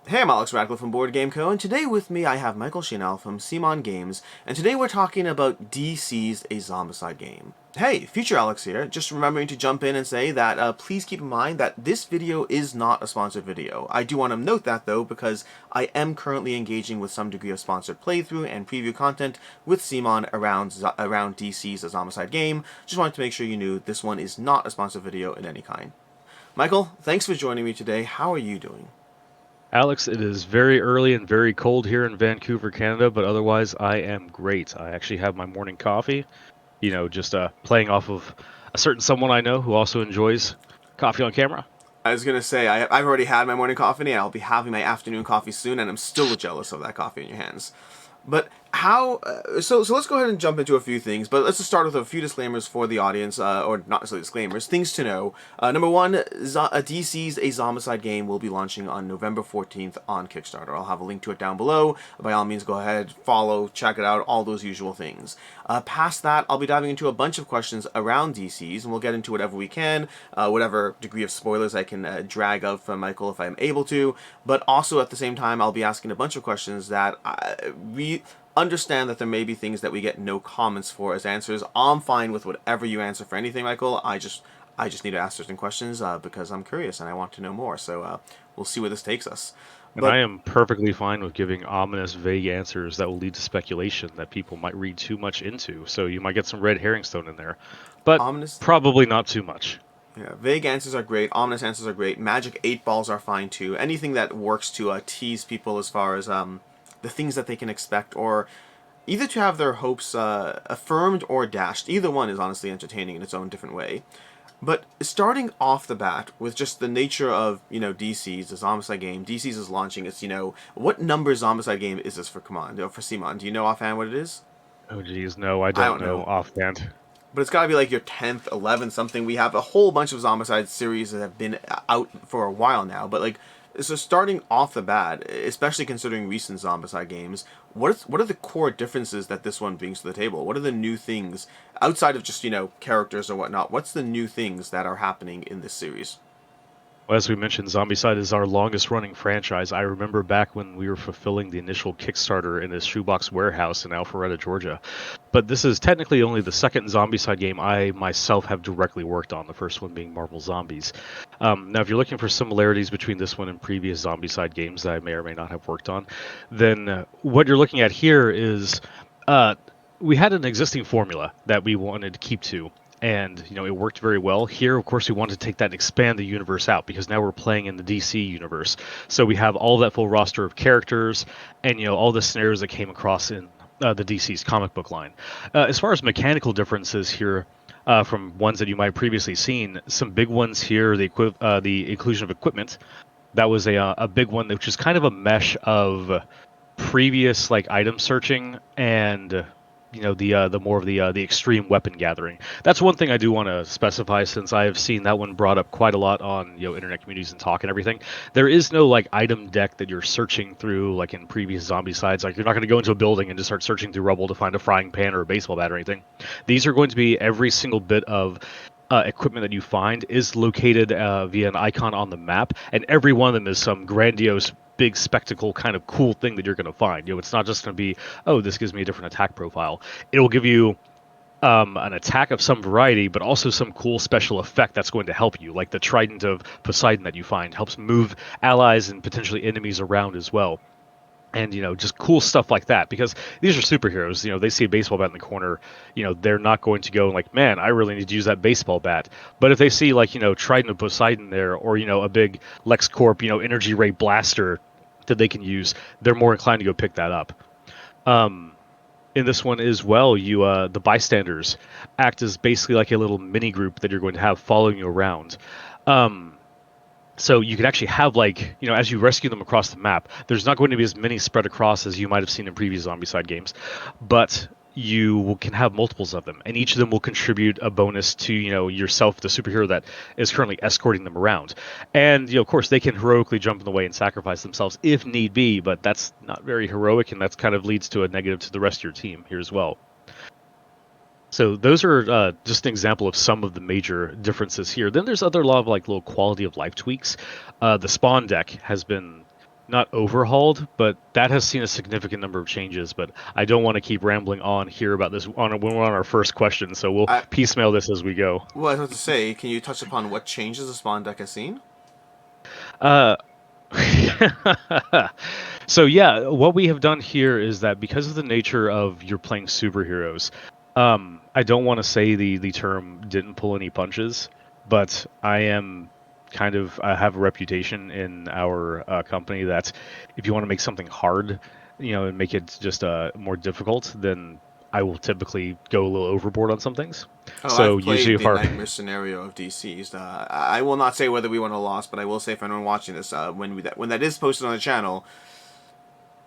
Hey, I'm Alex Radcliffe from Board Game Co. And today with me I have Michael Shinall from Simon Games, and today we're talking about DCeased a Zombicide Game. Hey, future Alex here, just remembering to jump in and say that please keep in mind that this video is not a sponsored video. I do want to note that though, because I am currently engaging with some degree of sponsored playthrough and preview content with Simon around DCeased a Zombicide Game. Just wanted to make sure you knew this one is not a sponsored video in any kind. Michael, thanks for joining me today. How are you doing? Alex, it is very early and very cold here in Vancouver, Canada, but otherwise I am great. I actually have my morning coffee, just playing off of a certain someone I know who also enjoys coffee on camera. I was gonna say I've already had my morning coffee and I'll be having my afternoon coffee soon, and I'm still jealous of that coffee in your hands. But how? So let's go ahead and jump into a few things. But let's just start with a few disclaimers for the audience, or not necessarily disclaimers, things to know. Number one, DC's A Zombicide Game will be launching on November 14th on Kickstarter. I'll have a link to it down below. By all means, go ahead, follow, check it out, all those usual things. Past that, I'll be diving into a bunch of questions around DC's, and we'll get into whatever we can, whatever degree of spoilers I can drag out from Michael if I'm able to. But also at the same time, I'll be asking a bunch of questions that we understand that there may be things that we get no comments for as answers. I'm fine with whatever you answer for anything, Michael. I just need to ask certain questions because I'm curious and I want to know more. So we'll see where this takes us. And I But am perfectly fine with giving ominous, vague answers that will lead to speculation that people might read too much into. So you might get some red herring stone in there, but ominous, probably not too much. yeah, vague answers are great. Ominous answers are great. Magic 8 balls are fine too. Anything that works to tease people as far as the things that they can expect, or either to have their hopes affirmed or dashed. Either one is honestly entertaining in its own different way. But starting off the bat with just the nature of, DC's, the Zombicide game, DC's is launching its, what number Zombicide game is this for Command, for Simon? Do you know offhand what it is? Oh geez, no, I I don't don't know know. offhand. But it's got to be like your 10th, 11th, something. We have a whole bunch of Zombicide series that have been out for a while now. But, like, so starting off the bat, especially considering recent Zombicide games, what are the core differences that this one brings to the table? What are the new things, outside of just, characters or whatnot, what's the new things that are happening in this series? Well, as we mentioned, Zombicide is our longest running franchise. I remember back when we were fulfilling the initial Kickstarter in this shoebox warehouse in Alpharetta, Georgia. But this is technically only the second Zombicide game I myself have directly worked on, the first one being Marvel Zombies. Now, if you're looking for similarities between this one and previous Zombicide games that I may or may not have worked on, then what you're looking at here is uh, we had an existing formula that we wanted to keep to, and it worked very well. Here, of course, we wanted to take that and expand the universe out, because now we're playing in the DC universe. So we have all that full roster of characters, and all the scenarios that came across in the DC's comic book line. As far as mechanical differences here, from ones that you might have previously seen, some big ones here: the inclusion of equipment. That was a big one, which is kind of a mesh of previous like item searching and the more of the extreme weapon gathering. That's one thing I do want to specify, since I have seen that one brought up quite a lot on internet communities and talk and everything. There is no like item deck that you're searching through like in previous zombie sides. Like, you're not going to go into a building and just start searching through rubble to find a frying pan or a baseball bat or anything. These are going to be every single bit of equipment that you find is located via an icon on the map, and every one of them is some grandiose, big spectacle kind of cool thing that you're going to find. It's not just going to be, oh, this gives me a different attack profile. It'll give you an attack of some variety, but also some cool special effect that's going to help you, like the Trident of Poseidon that you find helps move allies and potentially enemies around as well. And just cool stuff like that, because these are superheroes. They see a baseball bat in the corner, they're not going to go like, man, I really need to use that baseball bat. But if they see like Trident of Poseidon there, or a big LexCorp energy ray blaster that they can use, they're more inclined to go pick that up. In this one as well, the bystanders act as basically like a little mini group that you're going to have following you around. um, so you can actually have, like, as you rescue them across the map, there's not going to be as many spread across as you might have seen in previous Zombicide games, but you can have multiples of them, and each of them will contribute a bonus to yourself, the superhero that is currently escorting them around. And of course, they can heroically jump in the way and sacrifice themselves if need be, but that's not very heroic, and that's kind of leads to a negative to the rest of your team here as well. So those are just an example of some of the major differences here. Then there's other lot of like little quality of life tweaks. The spawn deck has been not overhauled, but that has seen a significant number of changes. But I don't want to keep rambling on here about this when we're on our first question, so we'll I piecemeal this as we go. Well, I was about to say, can you touch upon what changes the spawn deck has seen? Uh, so yeah, what we have done here is that because of the nature of you're playing superheroes, I don't want to say the term didn't pull any punches, but I am I have a reputation in our company that if you want to make something hard, and make it just more difficult, then I will typically go a little overboard on some things. Oh, So I've usually played if the our nightmare scenario of DCeased. I will not say whether we won or lost, but I will say for anyone watching this, when that is posted on the channel,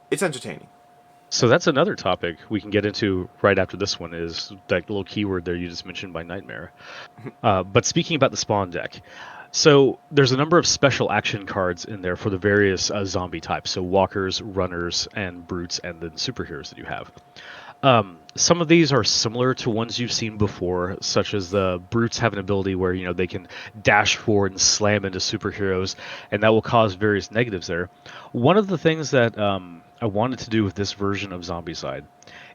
it's entertaining. So that's another topic we can get into right after this one is that little keyword there you just mentioned by Nightmare. But speaking about the spawn deck, so there's a number of special action cards in there for the various zombie types. So walkers, runners, and brutes, and then superheroes that you have. Some of these are similar to ones you've seen before, such as the brutes have an ability where they can dash forward and slam into superheroes, and that will cause various negatives there. One of the things that I wanted to do with this version of Zombicide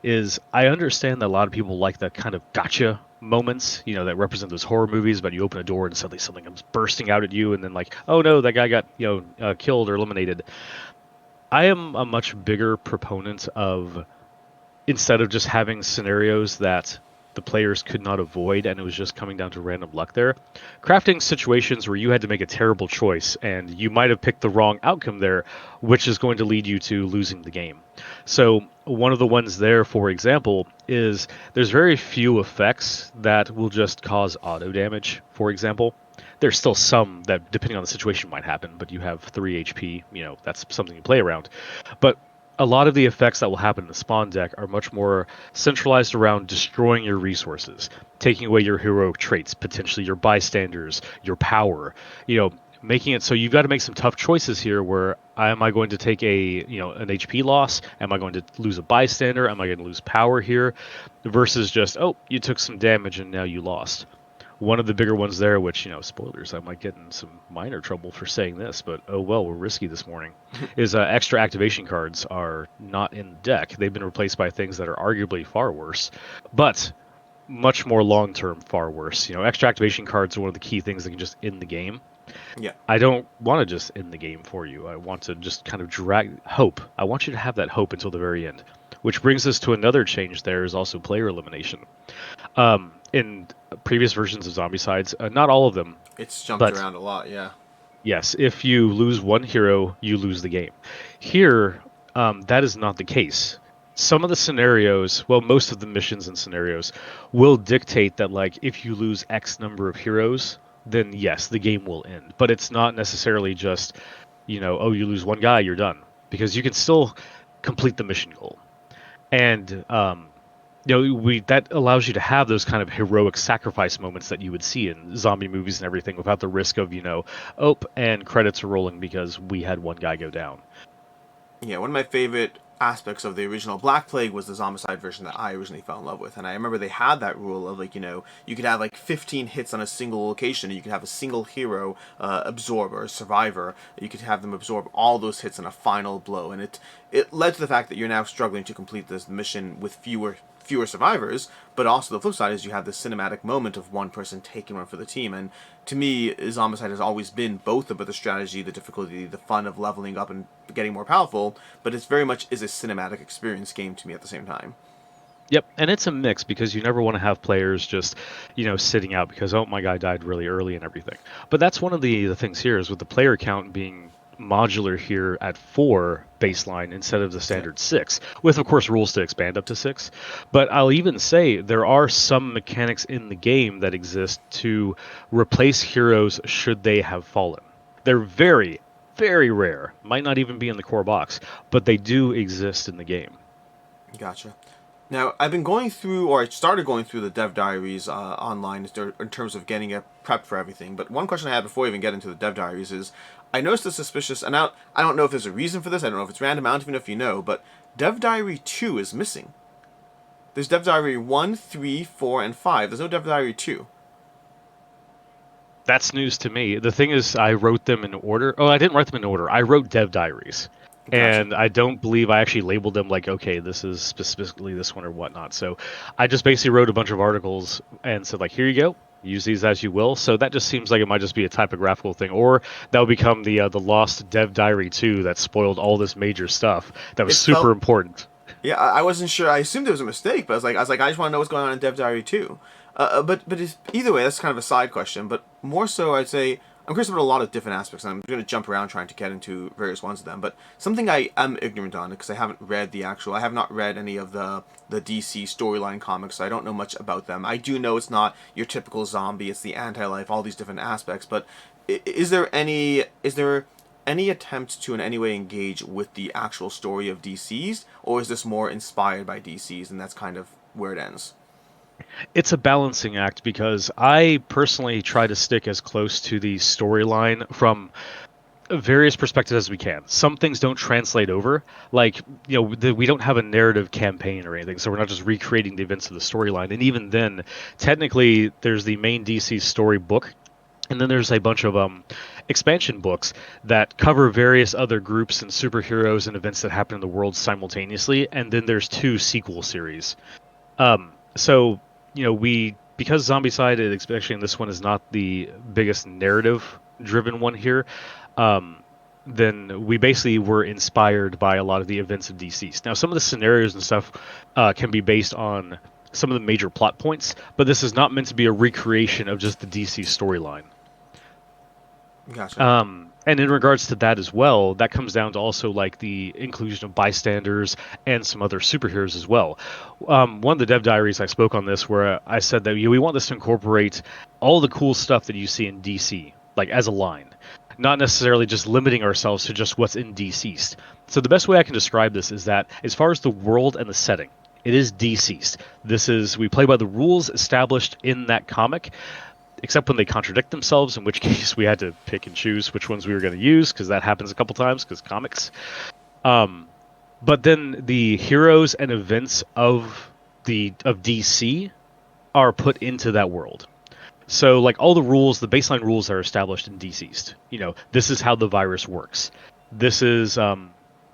is I understand that a lot of people like that kind of gotcha moments, that represent those horror movies, but you open a door and suddenly something comes bursting out at you, and then like, oh no, that guy got killed or eliminated. I am a much bigger proponent of instead of just having scenarios that the players could not avoid and it was just coming down to random luck there, crafting situations where you had to make a terrible choice and you might have picked the wrong outcome there, which is going to lead you to losing the game. So one of the ones there, for example, is there's very few effects that will just cause auto damage, for example. There's still some that, depending on the situation, might happen, but you have 3 HP, that's something you play around. But a lot of the effects that will happen in the spawn deck are much more centralized around destroying your resources, taking away your heroic traits, potentially your bystanders, your power, making it so you've got to make some tough choices here where am I going to take an HP loss? Am I going to lose a bystander? Am I going to lose power here? Versus just, oh, you took some damage and now you lost. One of the bigger ones there, which, spoilers, I might get in some minor trouble for saying this, but oh well, we're risky this morning, is extra activation cards are not in the deck. They've been replaced by things that are arguably far worse, but much more long term, far worse. Extra activation cards are one of the key things that can just end the game. Yeah. I don't want to just end the game for you. I want to just kind of drag hope. I want you to have that hope until the very end. Which brings us to another change there is also player elimination. In previous versions of Zombicides, not all of them, It's jumped but around a lot, yeah. yes, if you lose one hero, you lose the game. Here, that is not the case. Some of the scenarios, well, most of the missions and scenarios, will dictate that, like, if you lose X number of heroes, then yes, the game will end. But it's not necessarily just, oh, you lose one guy, you're done. Because you can still complete the mission goal. And we that allows you to have those kind of heroic sacrifice moments that you would see in zombie movies and everything without the risk of oh, and credits are rolling because we had one guy go down. Yeah, one of my favorite aspects of the original Black Plague was the Zombicide version that I originally fell in love with. And I remember they had that rule of, like, you could have like 15 hits on a single location, and you could have a single hero absorb, or a survivor. You could have them absorb all those hits in a final blow. And it led to the fact that you're now struggling to complete this mission with fewer survivors, but also the flip side is you have this cinematic moment of one person taking one for the team. And to me, Zombicide has always been both about the strategy, the difficulty, the fun of leveling up and getting more powerful, but it's very much is a cinematic experience game to me at the same time. Yep, and it's a mix because you never want to have players just, sitting out because oh my guy died really early and everything. But that's one of the things here is with the player count being modular here at 4 baseline instead of the Yeah. standard 6, with of course rules to expand up to 6. But I'll even say there are some mechanics in the game that exist to replace heroes should they have fallen. They're very, very rare. Might not even be in the core box, but they do exist in the game. Gotcha. Now, I've been going through, or I started going through the Dev Diaries online in terms of getting a prep for everything. But one question I had before I even get into the Dev Diaries is, I noticed a suspicious, and I don't know if there's a reason for this, I don't know if it's random, I don't even know if you know, but Dev Diary 2 is missing. There's Dev Diary 1, 3, 4, and 5. There's no Dev Diary 2. That's news to me. The thing is, I wrote them in order. Oh, I didn't write them in order. I wrote Dev Diaries. Gotcha. And I don't believe I actually labeled them like, okay, this is specifically this one or whatnot. So I just basically wrote a bunch of articles and said, like, here you go. Use these as you will. So that just seems like it might just be a typographical thing, or that would become the lost Dev Diary 2 that spoiled all this major stuff that was It super felt, important. yeah, I wasn't sure. I assumed it was a mistake, but I just want to know what's going on in Dev Diary too. But either way, that's kind of a side question. But more so, I'd say I'm curious about a lot of different aspects, and I'm going to jump around trying to get into various ones of them. But something I am ignorant on because I haven't read I have not read any of the DC storyline comics, so I don't know much about them. I do know it's not your typical zombie; it's the anti-life, all these different aspects. But is there any attempt to in any way engage with the actual story of DCeased, or is this more inspired by DCeased, and that's kind of where it ends? It's a balancing act because I personally try to stick as close to the storyline from various perspectives as we can. Some things don't translate over, like we don't have a narrative campaign or anything, so we're not just recreating the events of the storyline. And even then, technically, there's the main DC story book, and then there's a bunch of expansion books that cover various other groups and superheroes and events that happen in the world simultaneously. And then there's two sequel series. So we because Zombicide, especially in this one, is not the biggest narrative-driven one here. Um, then we basically were inspired by a lot of the events of DCeased. Now, some of the scenarios and stuff can be based on some of the major plot points, but this is not meant to be a recreation of just the DC storyline. Gotcha. And in regards to that as well, that comes down to also like the inclusion of bystanders and some other superheroes as well. One of the Dev Diaries I spoke on this where I said that we want this to incorporate all the cool stuff that you see in DC, like as a line, not necessarily just limiting ourselves to just what's in DCeased. So the best way I can describe this is that as far as the world and the setting, it is DCeased. This is we play by the rules established in that comic, except when they contradict themselves, in which case we had to pick and choose which ones we were going to use because that happens a couple times because comics. Um, but then the heroes and events of DC are put into that world. So like all the rules, the baseline rules are established in DCeased. This is how the virus works. This is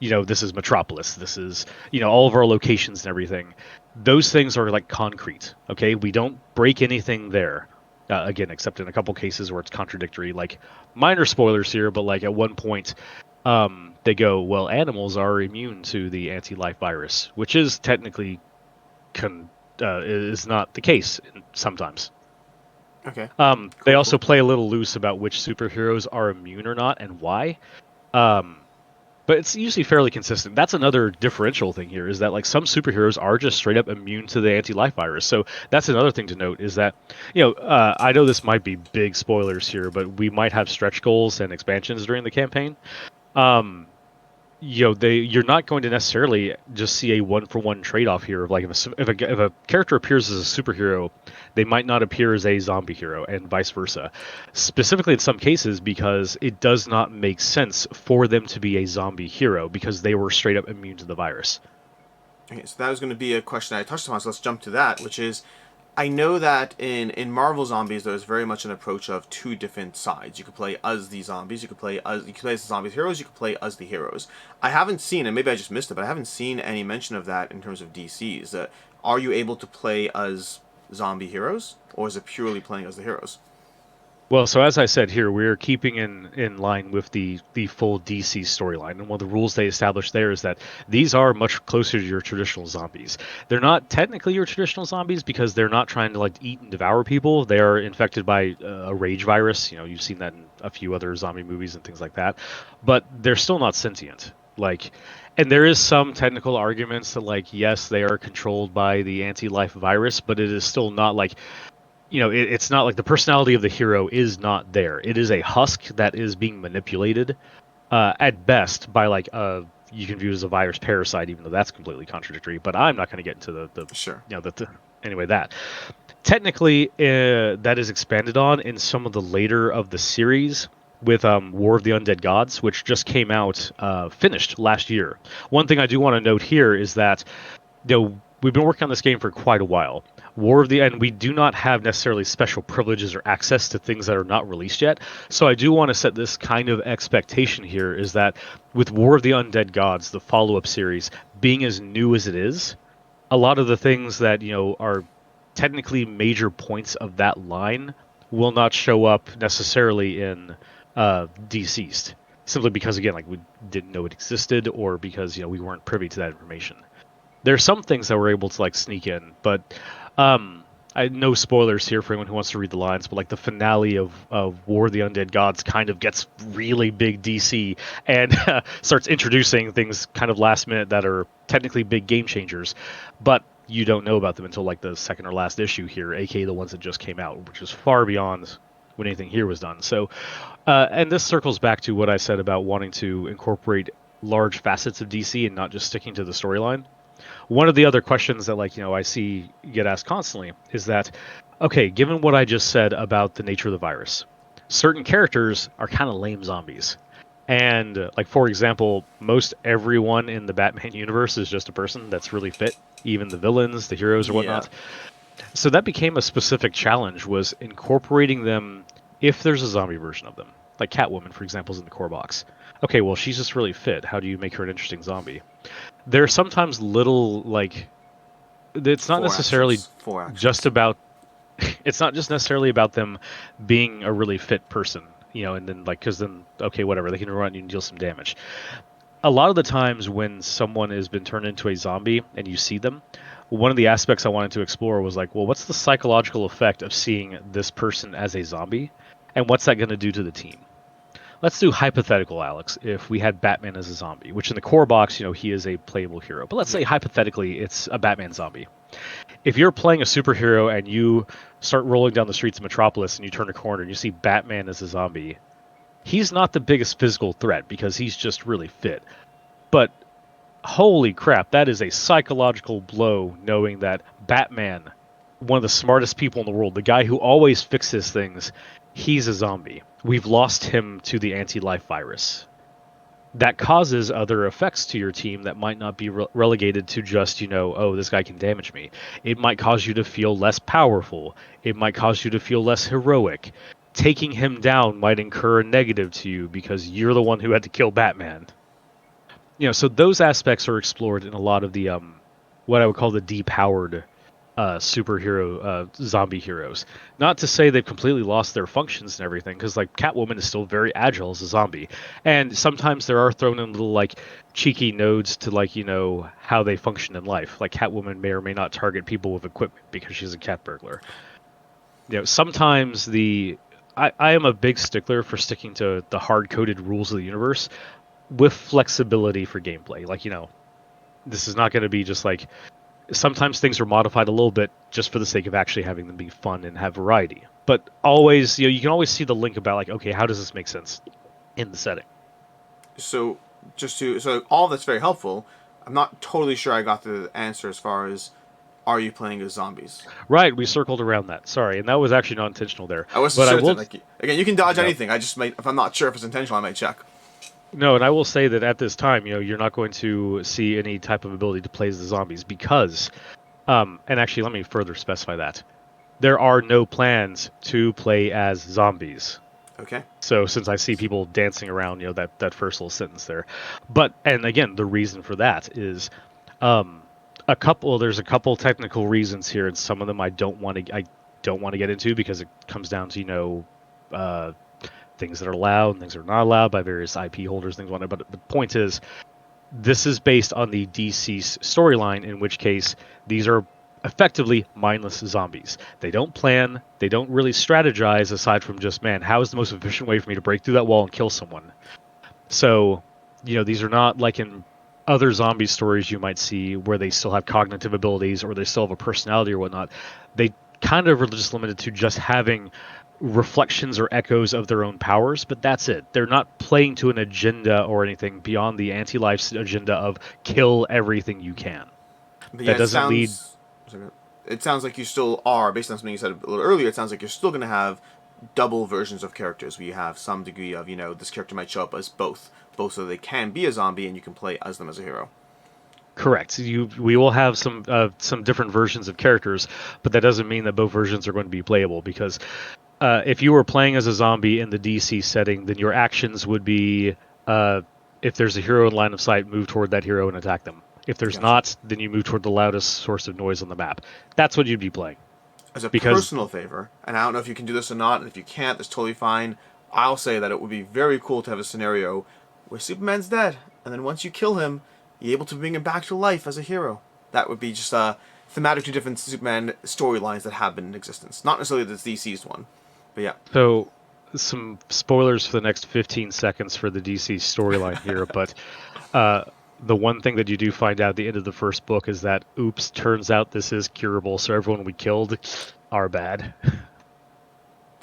this is Metropolis. This is all of our locations and everything. Those things are like concrete. Okay, we don't break anything there. Again, except in a couple cases where it's contradictory, like minor spoilers here, but like at one point, they go, "Well, animals are immune to the anti-life virus," which is technically is not the case sometimes. Okay. They Cool. also Cool. play a little loose about which superheroes are immune or not and why. Um, but it's usually fairly consistent. That's another differential thing here is that like some superheroes are just straight up immune to the anti-life virus. So that's another thing to note is that I know this might be big spoilers here, but we might have stretch goals and expansions during the campaign. Um, you're not going to necessarily just see a one-for-one trade-off here of like if a character appears as a superhero, they might not appear as a zombie hero and vice versa, specifically in some cases because it does not make sense for them to be a zombie hero because they were straight up immune to the virus. Okay, so that was going to be a question I touched upon. So let's jump to that, which is I know that in Marvel Zombies there's very much an approach of two different sides. You could play as the zombies, you could play as the zombies heroes, you could play as the heroes. I haven't seen, and maybe I just missed it, but I haven't seen any mention of that in terms of DCs. Are you able to play as zombie heroes, or is it purely playing as the heroes? Well, so as I said here, we're keeping in line with the full DC storyline, and one of the rules they established there is that these are much closer to your traditional zombies. They're not technically your traditional zombies because they're not trying to like eat and devour people. They are infected by a rage virus. You've seen that in a few other zombie movies and things like that, but they're still not sentient. Like, and there is some technical arguments that like yes, they are controlled by the anti-life virus, but it is still not like it's not like the personality of the hero is not there. It is a husk that is being manipulated at best by like you can view it as a virus parasite, even though that's completely contradictory. But I'm not going to get into the Sure. anyway that technically that is expanded on in some of the later of the series with War of the Undead Gods, which just came out finished last year. One thing I do want to note here is that we've been working on this game for quite a while. And we do not have necessarily special privileges or access to things that are not released yet. So I do want to set this kind of expectation here is that with War of the Undead Gods, the follow-up series, being as new as it is, a lot of the things that, are technically major points of that line will not show up necessarily in DCeased. Simply because, again, like we didn't know it existed, or because we weren't privy to that information. There's some things that we're able to like sneak in, but um, no spoilers here for anyone who wants to read the lines. But like the finale of War of the Undead Gods kind of gets really big DC and starts introducing things kind of last minute that are technically big game changers, but you don't know about them until like the second or last issue here, aka the ones that just came out, which is far beyond when anything here was done. So, and this circles back to what I said about wanting to incorporate large facets of DC and not just sticking to the storyline. One of the other questions that I see get asked constantly is that, okay, given what I just said about the nature of the virus, certain characters are kind of lame zombies. And like for example, most everyone in the Batman universe is just a person that's really fit, even the villains, the heroes or Yeah. whatnot. So that became a specific challenge, was incorporating them if there's a zombie version of them. Like Catwoman, for example, is in the core box. Okay, well, she's just really fit. How do you make her an interesting zombie? There are sometimes little like it's not Four necessarily actions. Four just actions. about it's not just necessarily about them being a really fit person, and then like because then okay, whatever, they can run you and deal some damage. A lot of the times when someone has been turned into a zombie and you see them, one of the aspects I wanted to explore was like, well, what's the psychological effect of seeing this person as a zombie, and what's that going to do to the team? Let's do hypothetical, Alex. If we had Batman as a zombie, which in the core box, he is a playable hero, but let's say Yeah. hypothetically it's a Batman zombie. If you're playing a superhero and you start rolling down the streets of Metropolis and you turn a corner and you see Batman as a zombie, he's not the biggest physical threat because he's just really fit. But holy crap, that is a psychological blow knowing that Batman, one of the smartest people in the world, the guy who always fixes things, he's a zombie. We've lost him to the anti-life virus. That causes other effects to your team that might not be relegated to just, oh, this guy can damage me. It might cause you to feel less powerful. It might cause you to feel less heroic. Taking him down might incur a negative to you because you're the one who had to kill Batman. So those aspects are explored in a lot of the what I would call the depowered superhero zombie heroes. Not to say they've completely lost their functions and everything, because like Catwoman is still very agile as a zombie, and sometimes there are thrown in little like cheeky nodes to like how they function in life. Like Catwoman may or may not target people with equipment because she's a cat burglar. Sometimes I am a big stickler for sticking to the hard coded rules of the universe with flexibility for gameplay. Like this is not going to be just like sometimes things are modified a little bit just for the sake of actually having them be fun and have variety. But always, you can always see the link about like, okay, how does this make sense in the setting? So so all that's very helpful. I'm not totally sure I got the answer as far as are you playing as zombies? Right, we circled around that. Sorry, and that was actually not intentional there. I wasn't But I certain. will, Like again, you can dodge yeah, anything. I just might if I'm not sure if it's intentional, I might check. no, and I will say that at this time, you're not going to see any type of ability to play as the zombies because, and actually, let me further specify that there are no plans to play as zombies. Okay. So since I see people dancing around, that first little sentence there, but and again, the reason for that is, um, there's a couple technical reasons here, and some of them I don't want to get into because it comes down to uh, things that are allowed and things that are not allowed by various IP holders, things like that. But the point is, this is based on the DCeased storyline, in which case these are effectively mindless zombies. They don't plan, they don't really strategize aside from just, man, how is the most efficient way for me to break through that wall and kill someone? So, these are not like in other zombie stories you might see where they still have cognitive abilities or they still have a personality or whatnot. They kind of are just limited to just having reflections or echoes of their own powers, but that's it. They're not playing to an agenda or anything beyond the anti-life agenda of kill everything you can. But yeah, That doesn't lead. it sounds like you still are based on something you said a little earlier. It sounds like you're still going to have double versions of characters where you have some degree of this character might show up as both so they can be a zombie and you can play as them as a hero. Correct. We will have some different versions of characters, but that doesn't mean that both versions are going to be playable because if you were playing as a zombie in the DC setting, then your actions would be uh, if there's a hero in line of sight, move toward that hero and attack them. If there's Gotcha. not, then you move toward the loudest source of noise on the map. That's what you'd be playing. As a Because personal favor, and I don't know if you can do this or not, and if you can't, that's totally fine. I'll say that it would be very cool to have a scenario where Superman's dead, and then once you kill him, you're able to bring him back to life as a hero. That would be just thematically different Superman storylines that have been in existence. Not necessarily the DCeased one, but yeah. so some spoilers for the next 15 seconds for the DC storyline here, but uh, the one thing that you do find out at the end of the first book is that, oops, turns out this is curable, so everyone we killed are bad.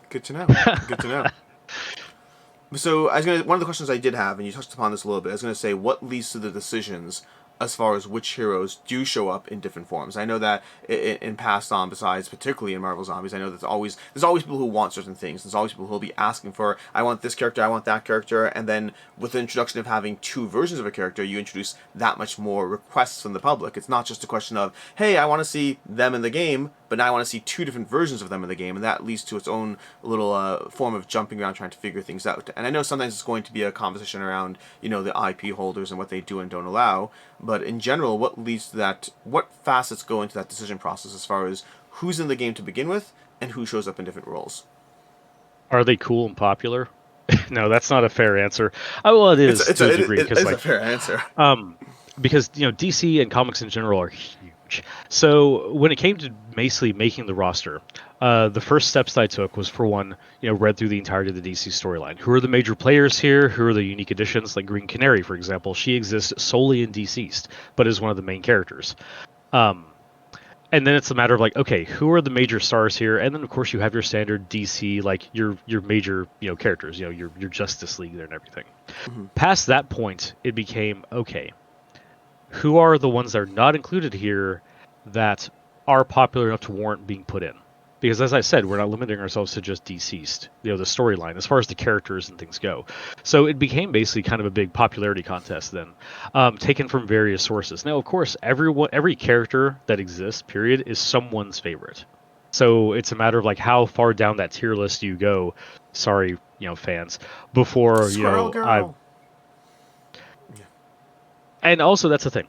Good to know. Good to know. So one of the questions I did have, and you touched upon this a little bit. I was gonna say, what leads to the decisions as far as which heroes do show up in different forms. I know that in past Zombicides, particularly in Marvel Zombies, I know there's always people who want certain things. There's always people who will be asking for, I want this character, I want that character, and then with the introduction of having two versions of a character, you introduce that much more requests from the public. It's not just a question of, hey, I want to see them in the game, but now I want to see two different versions of them in the game, and that leads to its own little form of jumping around trying to figure things out. And I know sometimes it's going to be a conversation around, the IP holders and what they do and don't allow, but in general, what leads to that, what facets go into that decision process as far as who's in the game to begin with and who shows up in different roles? Are they cool and popular? No, that's not a fair answer. Well, it is to a degree it because is a fair answer. Um, because DC and comics in general are huge. So when it came to basically making the roster, the first steps I took was, for one, read through the entirety of the DC storyline. Who are the major players here? Who are the unique additions? Like Green Canary, for example, she exists solely in DCeased, but is one of the main characters. Um, and then it's a matter of like, okay, who are the major stars here? And then of course you have your standard DC, like your major characters, your Justice League there and everything. Mm-hmm. Past that point, it became okay, who are the ones that are not included here that are popular enough to warrant being put in? Because as I said, we're not limiting ourselves to just DCeased, the storyline, as far as the characters and things go. So it became basically kind of a big popularity contest then, taken from various sources. Now, of course, every character that exists, period, is someone's favorite. So it's a matter of like how far down that tier list you go. Sorry, fans, before Squirrel I. Girl. And also that's the thing.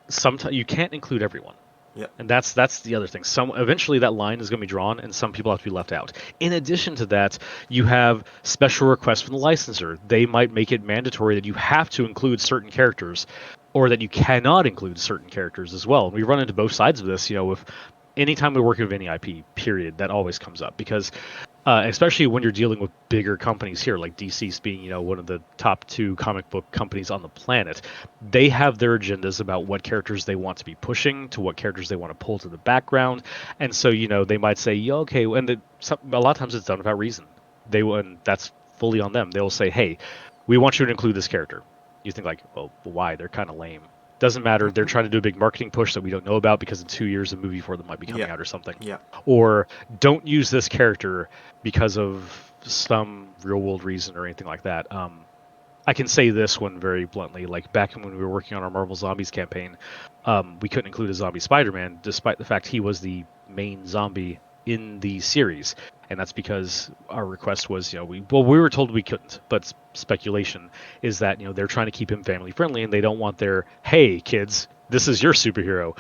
Sometimes you can't include everyone. Yep. And that's the other thing. Eventually that line is going to be drawn, and some people have to be left out. In addition to that, you have special requests from the licensor. They might make it mandatory that you have to include certain characters, or that you cannot include certain characters as well. And we run into both sides of this. With anytime we're working with any IP, period, that always comes up because. Especially when you're dealing with bigger companies here, like DCeased being, one of the top 2 comic book companies on the planet, they have their agendas about what characters they want to be pushing, to what characters they want to pull to the background, and so they might say, yeah, okay, and a lot of times it's done without reason. And that's fully on them. They'll say, hey, we want you to include this character. You think like, well, why? They're kind of lame. Doesn't matter. They're trying to do a big marketing push that we don't know about because in 2 years a movie for them might be coming out or something. Yeah. Or don't use this character because of some real world reason or anything like that. I can say this one very bluntly. Like back when we were working on our Marvel Zombies campaign, we couldn't include a zombie Spider-Man, despite the fact he was the main zombie in the series. And that's because our request was, we were told we couldn't, but speculation is that, they're trying to keep him family friendly and they don't want their, hey kids, this is your superhero,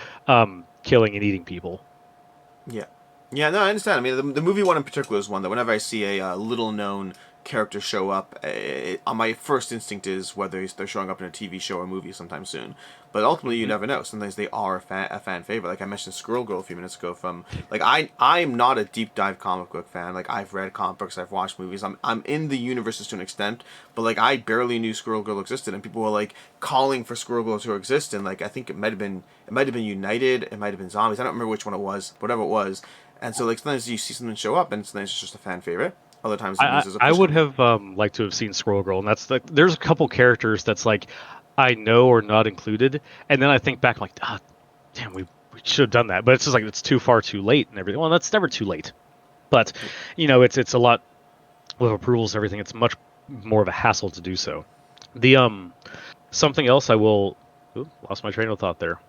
killing and eating people. Yeah. Yeah, no, I understand. I mean, the movie one in particular is one that whenever I see a little known character show up, my first instinct is whether they're showing up in a TV show or movie sometime soon. But ultimately, you never know. Sometimes they are a fan favorite. Like I mentioned Squirrel Girl a few minutes ago. Like I'm not a deep dive comic book fan. Like I've read comic books, I've watched movies. I'm in the universes to an extent, but like I barely knew Squirrel Girl existed, and people were like calling for Squirrel Girl to exist. And like I think it might have been United, it might have been Zombies. I don't remember which one it was, whatever it was. And so like sometimes you see something show up, and sometimes it's just a fan favorite. Other times it uses a I push would comic. have liked to have seen Squirrel Girl, and that's there's a couple characters that's like I know are not included, and then I think back like, damn, we should have done that, but it's just like it's too far too late and everything. Well, that's never too late, but it's a lot with approvals and everything. It's much more of a hassle to do so. The something else I will Ooh, lost my train of thought there.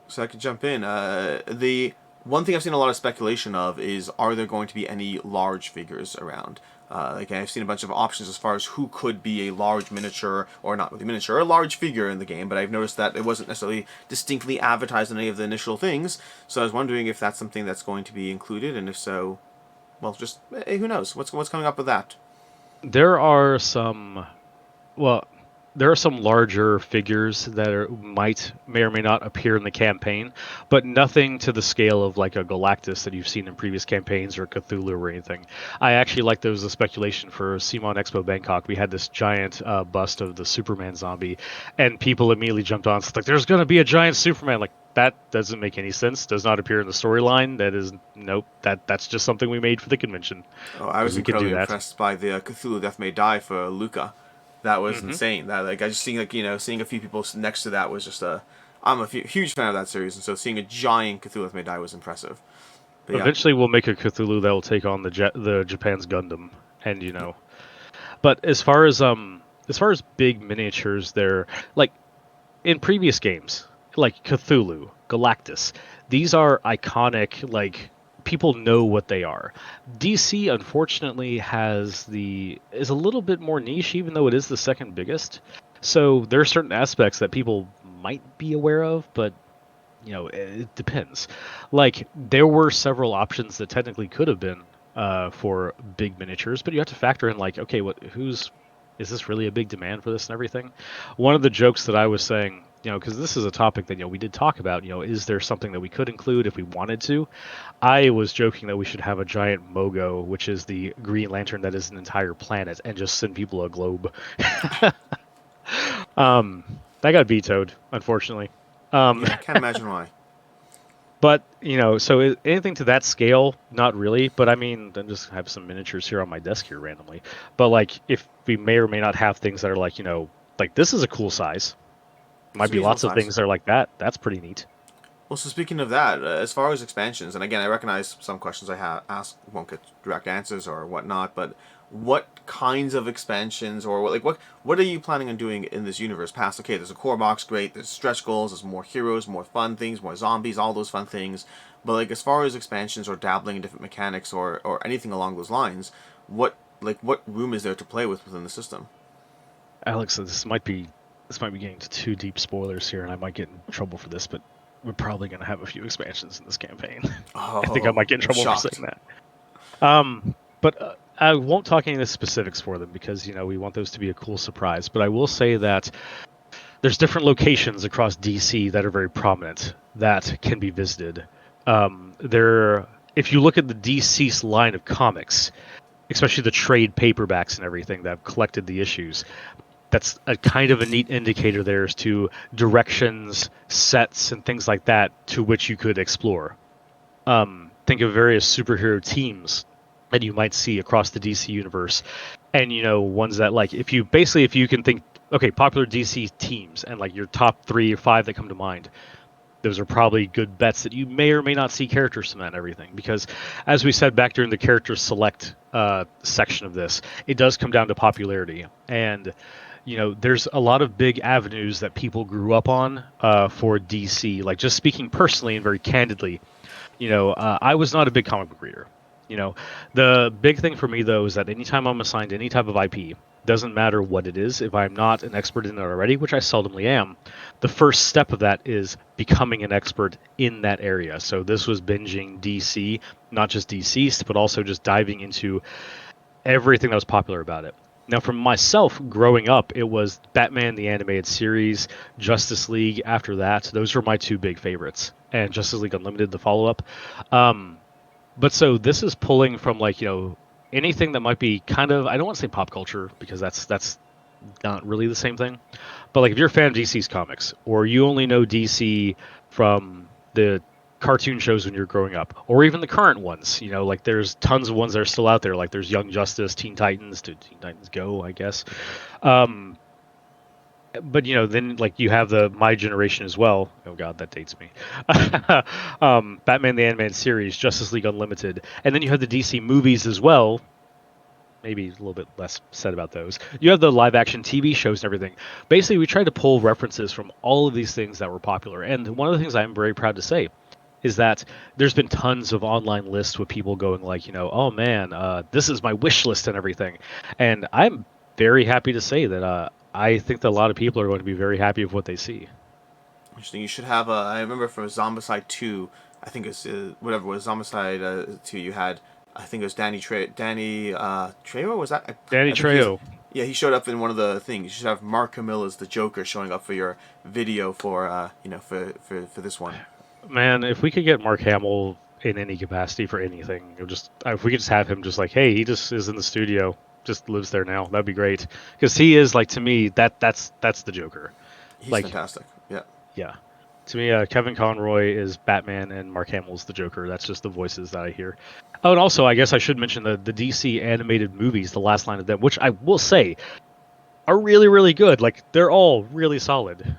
So I could jump in. The one thing I've seen a lot of speculation of is, are there going to be any large figures around? Like, I've seen a bunch of options as far as who could be a large miniature, or not really miniature, a large figure in the game, but I've noticed that it wasn't necessarily distinctly advertised in any of the initial things, so I was wondering if that's something that's going to be included, and if so, well, just, who knows? What's coming up with that? There are some, well, there are some larger figures that may or may not appear in the campaign, but nothing to the scale of like a Galactus that you've seen in previous campaigns or Cthulhu or anything. I actually like there was a speculation for Simon Expo Bangkok. We had this giant bust of the Superman zombie, and people immediately jumped on. It's like there's going to be a giant Superman. Like that doesn't make any sense. Does not appear in the storyline. That is nope. That's just something we made for the convention Oh, I because was we could do incredibly that. impressed by the Cthulhu Death May Die for Luca. That was Hmm. insane. That, like, I just seeing, like, seeing a few people next to that was just a. I'm a huge fan of that series, and so seeing a giant Cthulhu Death May Die was impressive. But yeah, Eventually, we'll make a Cthulhu that will take on the Japan's Gundam, and you know. But as far as big miniatures, they're like in previous games, like Cthulhu, Galactus. These are iconic. Like people know what they are. DC unfortunately is a little bit more niche, even though it is the second biggest. So there are certain aspects that people might be aware of, but it depends. Like there were several options that technically could have been for big miniatures, but you have to factor in like, okay, who's is this really a big demand for this and everything? One of the jokes that I was saying, because this is a topic that we did talk about, is there something that we could include if we wanted to? I was joking that we should have a giant Mogo, which is the Green Lantern that is an entire planet, and just send people a globe. That got vetoed, unfortunately. Um, yeah, I can't imagine why. But so anything to that scale, not really. But I mean, I just have some miniatures here on my desk here randomly. But like, if we may or may not have things that are like, like this is a cool size. It's Might a be reasonable lots of size. things that are like that. That's pretty neat. Well, so speaking of that, as far as expansions, and again, I recognize some questions I have asked won't get direct answers or whatnot, but what kinds of expansions, or what are you planning on doing in this universe? Past, okay, there's a core box, great. There's stretch goals, there's more heroes, more fun things, more zombies, all those fun things. But like, as far as expansions or dabbling in different mechanics or anything along those lines, what room is there to play with within the system? Alex, this might be getting to too deep spoilers here, and I might get in trouble for this, but we're probably going to have a few expansions in this campaign. I think I Oh, might get in I'm trouble for shocked. saying that. But I won't talk any of the specifics for them because we want those to be a cool surprise. But I will say that there's different locations across DC that are very prominent that can be visited. If you look at the DCeased line of comics, especially the trade paperbacks and everything that have collected the issues, that's a kind of a neat indicator there as to directions, sets, and things like that to which you could explore. Think of various superhero teams that you might see across the DC universe, and ones that like if you can think okay popular DC teams and like your top 3 or 5 that come to mind, those are probably good bets that you may or may not see characters from that and everything because as we said back during the character select section of this, it does come down to popularity. And there's a lot of big avenues that people grew up on for DC. Like just speaking personally and very candidly, I was not a big comic book reader. The big thing for me though is that anytime I'm assigned any type of IP, doesn't matter what it is, if I'm not an expert in it already, which I seldomly am, the first step of that is becoming an expert in that area. So this was binging DC, not just Deceased, but also just diving into everything that was popular about it. Now, for myself, growing up, it was Batman the Animated Series, Justice League. After that, those were my 2 big favorites, and Justice League Unlimited, the follow-up. Um, but so this is pulling from like anything that might be kind of, I don't want to say pop culture because that's not really the same thing. But like if you're a fan of DC's comics or you only know DC from the cartoon shows when you're growing up or even the current ones, like there's tons of ones that are still out there. Like there's Young Justice, Teen Titans, Teen Titans Go, I guess. Um, but then like you have the My Generation as well. Oh god, that dates me. Batman the Animated Series, Justice League Unlimited, and then you have the DC movies as well. maybe a little bit less said about those. You have the live action TV shows and everything. Basically, we tried to pull references from all of these things that were popular. And one of the things I'm very proud to say is that there's been tons of online lists with people going like, oh man, this is my wish list and everything. And I'm very happy to say that I think that a lot of people are going to be very happy with what they see. Interesting. You should have a. I remember for Zombicide 2, I think it's whatever it was Zombicide 2. You had, I think it was Danny Trejo. Was that? Danny I think he's. Trejo. Yeah, he showed up in one of the things. You should have Mark Hamill as the Joker showing up for your video for for this one. Man, if we could get Mark Hamill in any capacity for anything, if we could just have him just like, hey, he just is in the studio, just lives there now. That'd be great because he is like to me that's the Joker. He's Like, fantastic. Yeah. yeah, to me, Kevin Conroy is Batman and Mark Hamill's the Joker. That's just the voices that I hear. Oh, and also I guess I should mention the DC animated movies, The Last Line of Them, which I will say are really really good. Like they're all really solid.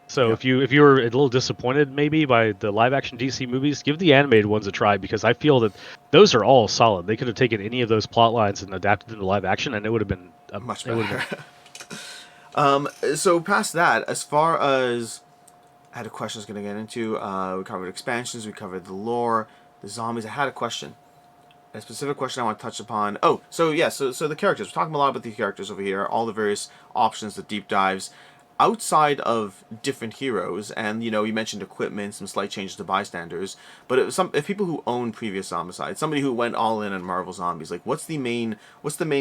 So Yeah. if you were a little disappointed maybe by the live action DC movies, give the animated ones a try because I feel that those are all solid. They could have taken any of those plot lines and adapted them to live action, and it would have been Much it would better. have been So past that, as far as I had a question I was going to get into, we covered expansions, we covered the lore, the zombies. I had a question. A specific question I want to touch upon. Oh, so yeah, so the characters. We're talking a lot about the characters over here, all the various options, the deep dives. Outside of different heroes, and you mentioned equipment, some slight changes to bystanders, but if people who own previous Zombicide, somebody who went all in on Marvel Zombies, like what's the main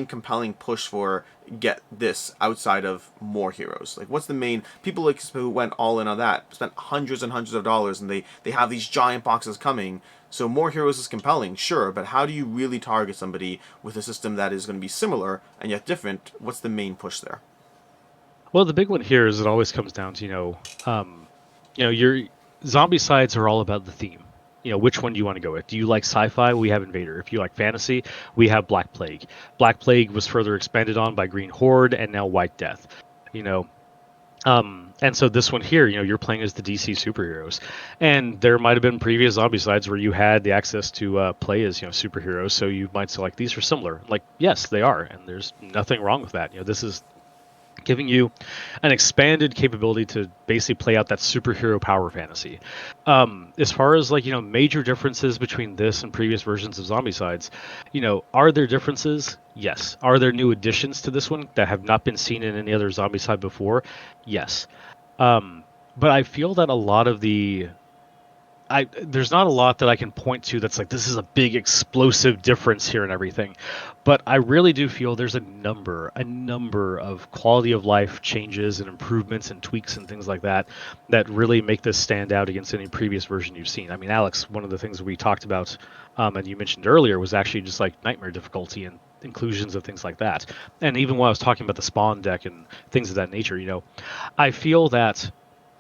compelling push for get this outside of more heroes? Like what's the main people like who went all in on that, spent hundreds and hundreds of dollars, and they have these giant boxes coming. So more heroes is compelling, sure, but how do you really target somebody with a system that is going to be similar and yet different? What's the main push there? well. The big one here is it always comes down to your zombie sides are all about the theme. Which one do you want to go with? Do you like sci-fi? We have Invader. If you like fantasy, we have Black Plague. Black Plague was further expanded on by Green Horde and now White Death. You know, and so this one here, you're playing as the DC superheroes, and there might have been previous zombie sides where you had the access to play as superheroes, so you might say like these are similar. Like yes, they are, and there's nothing wrong with that. This is giving you an expanded capability to basically play out that superhero power fantasy. As far as like major differences between this and previous versions of Zombicides, are there differences? Yes. Are there new additions to this one that have not been seen in any other Zombicide before? Yes. But I feel that a lot of there's not a lot that I can point to that's like this is a big explosive difference here and everything, but I really do feel there's a number of quality of life changes and improvements and tweaks and things like that that really make this stand out against any previous version you've seen. I mean, Alex, one of the things we talked about and you mentioned earlier was actually just like nightmare difficulty and inclusions of things like that. And even when I was talking about the spawn deck and things of that nature, I feel that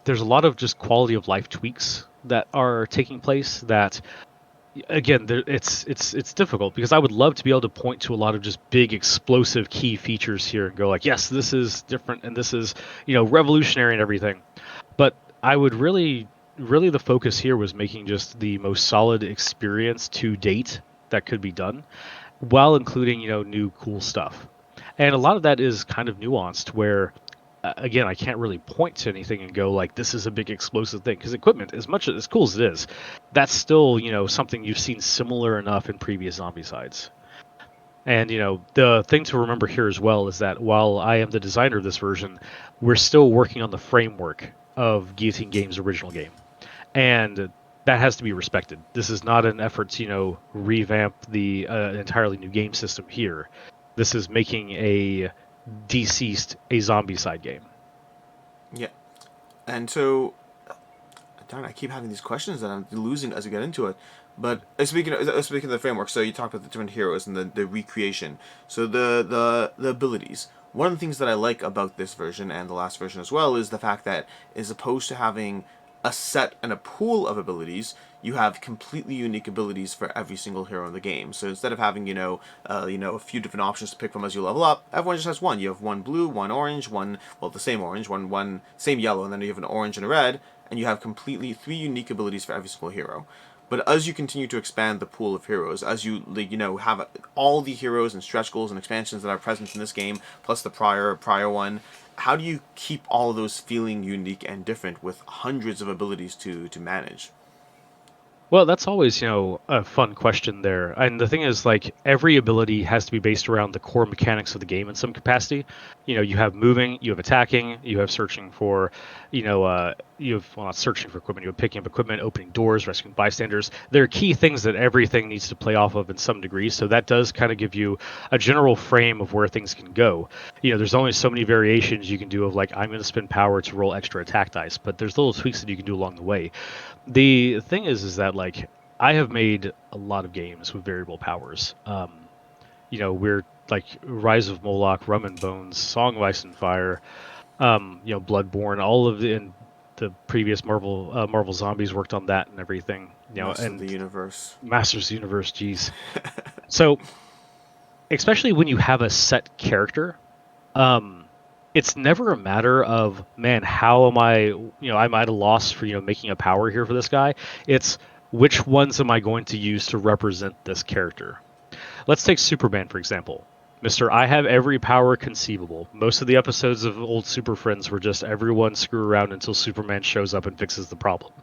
there's a lot of just quality of life tweaks that are taking place that again it's difficult because I would love to be able to point to a lot of just big explosive key features here and go like yes this is different and this is revolutionary and everything, but I would really the focus here was making just the most solid experience to date that could be done while including new cool stuff, and a lot of that is kind of nuanced where again, I can't really point to anything and go like this is a big explosive thing because equipment, as much as cool as it is, that's still something you've seen similar enough in previous Zombicides. And the thing to remember here as well is that while I am the designer of this version, we're still working on the framework of Guillotine Games' original game, and that has to be respected. This is not an effort to revamp the entirely new game system here. This is making a DCeased a Zombicide game. Yeah. And so, darn, I keep having these questions that I'm losing as we get into it. But speaking of the framework, so you talked about the different heroes and the recreation. So the abilities. One of the things that I like about this version and the last version as well is the fact that as opposed to having a set and a pool of abilities, you have completely unique abilities for every single hero in the game. So instead of having a few different options to pick from as you level up, everyone just has one. You have one blue, one orange, the same orange, one same yellow, and then you have an orange and a red, and you have completely three unique abilities for every single hero. But as you continue to expand the pool of heroes, as you have all the heroes and stretch goals and expansions that are present in this game, plus the prior one, how do you keep all of those feeling unique and different with hundreds of abilities to manage? Well, that's always, a fun question there. And the thing is, like, every ability has to be based around the core mechanics of the game in some capacity. You have moving, you have attacking, you have searching for, you have, well, not searching for equipment, you have picking up equipment, opening doors, rescuing bystanders. There are key things that everything needs to play off of in some degree. So that does kind of give you a general frame of where things can go. There's only so many variations you can do of, like, I'm going to spend power to roll extra attack dice, but there's little tweaks that you can do along the way. The thing is that, like, I have made a lot of games with variable powers. We're like Rise of Moloch, Rum and Bones, Song of Ice and Fire, Bloodborne. All of the previous Marvel Zombies worked on that and everything. Rest of the And universe. Masters of the Universe, geez. So especially when you have a set character, um, it's never a matter of, man, how am I, I'm at a loss for, making a power here for this guy. It's which ones am I going to use to represent this character? Let's take Superman, for example. Mr. I have every power conceivable. Most of the episodes of old Super Friends were just everyone screw around until Superman shows up and fixes the problem.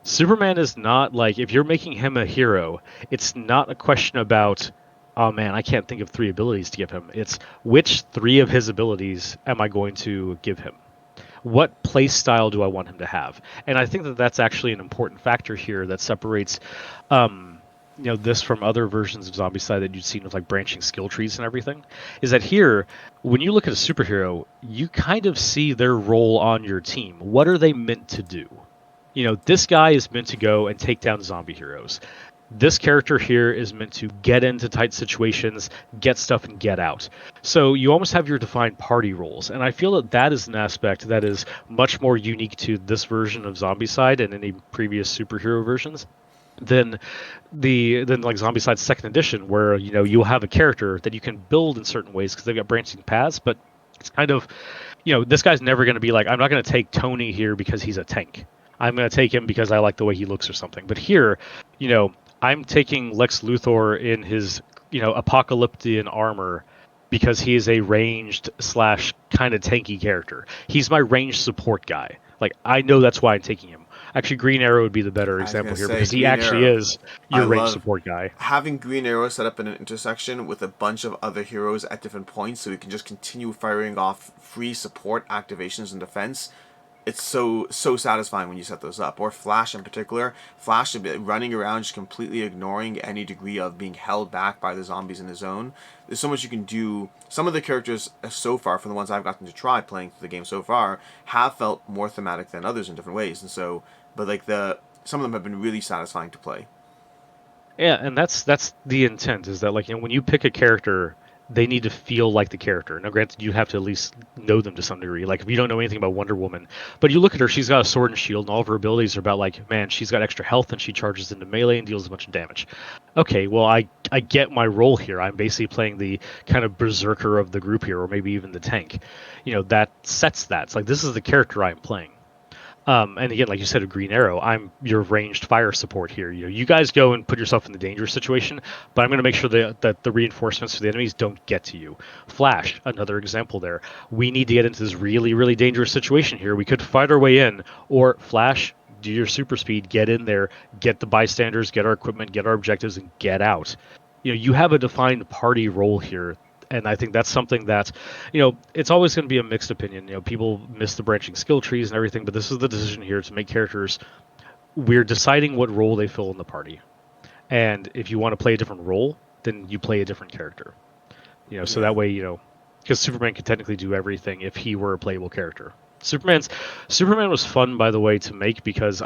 Superman is not like, if you're making him a hero, it's not a question about, oh man, I can't think of 3 abilities to give him. It's which 3 of his abilities am I going to give him? What play style do I want him to have? And I think that that's actually an important factor here that separates, this from other versions of Zombicide that you've seen with like branching skill trees and everything. Is that here, when you look at a superhero, you kind of see their role on your team. What are they meant to do? This guy is meant to go and take down zombie heroes. This character here is meant to get into tight situations, get stuff, and get out. So you almost have your defined party roles, and I feel that that is an aspect that is much more unique to this version of Zombicide and any previous superhero versions than like Zombicide Second Edition, where you'll have a character that you can build in certain ways because they've got branching paths, but it's kind of this guy's never going to be like, I'm not going to take Tony here because he's a tank. I'm going to take him because I like the way he looks or something. But here, I'm taking Lex Luthor in his, apocalyptic armor because he is a ranged slash kind of tanky character. He's my ranged support guy. Like, I know that's why I'm taking him. Actually, Green Arrow would be the better I was gonna example here say because he Green actually Arrow. is I your ranged love support guy. having Green Arrow set up in an intersection with a bunch of other heroes at different points, so we can just continue firing off free support activations and defense. It's so satisfying when you set those up. Or Flash in particular. Flash should be running around just completely ignoring any degree of being held back by the zombies in the zone. There's so much you can do. Some of the characters so far, from the ones I've gotten to try playing through the game so far, have felt more thematic than others in different ways. And so, but like some of them have been really satisfying to play. Yeah, and that's the intent, is that, like, when you pick a character, they need to feel like the character. Now, granted, you have to at least know them to some degree. Like, if you don't know anything about Wonder Woman, but you look at her, she's got a sword and shield, and all of her abilities are about, like, man, she's got extra health and she charges into melee and deals a bunch of damage. Okay, well, I get my role here. I'm basically playing the kind of berserker of the group here, or maybe even the tank. That sets that. It's like, this is the character I'm playing. And again, like you said, a Green Arrow, I'm your ranged fire support here. You guys go and put yourself in the dangerous situation, but I'm going to make sure that the reinforcements for the enemies don't get to you. Flash, another example there. We need to get into this really, really dangerous situation here. We could fight our way in, or Flash, do your super speed, get in there, get the bystanders, get our equipment, get our objectives, and get out. You have a defined party role here, and I think that's something that, it's always going to be a mixed opinion. People miss the branching skill trees and everything, but this is the decision here to make characters. We're deciding what role they fill in the party, and if you want to play a different role, then you play a different character. So Yeah. that way, because Superman could technically do everything if he were a playable character. Superman was fun, by the way, to make because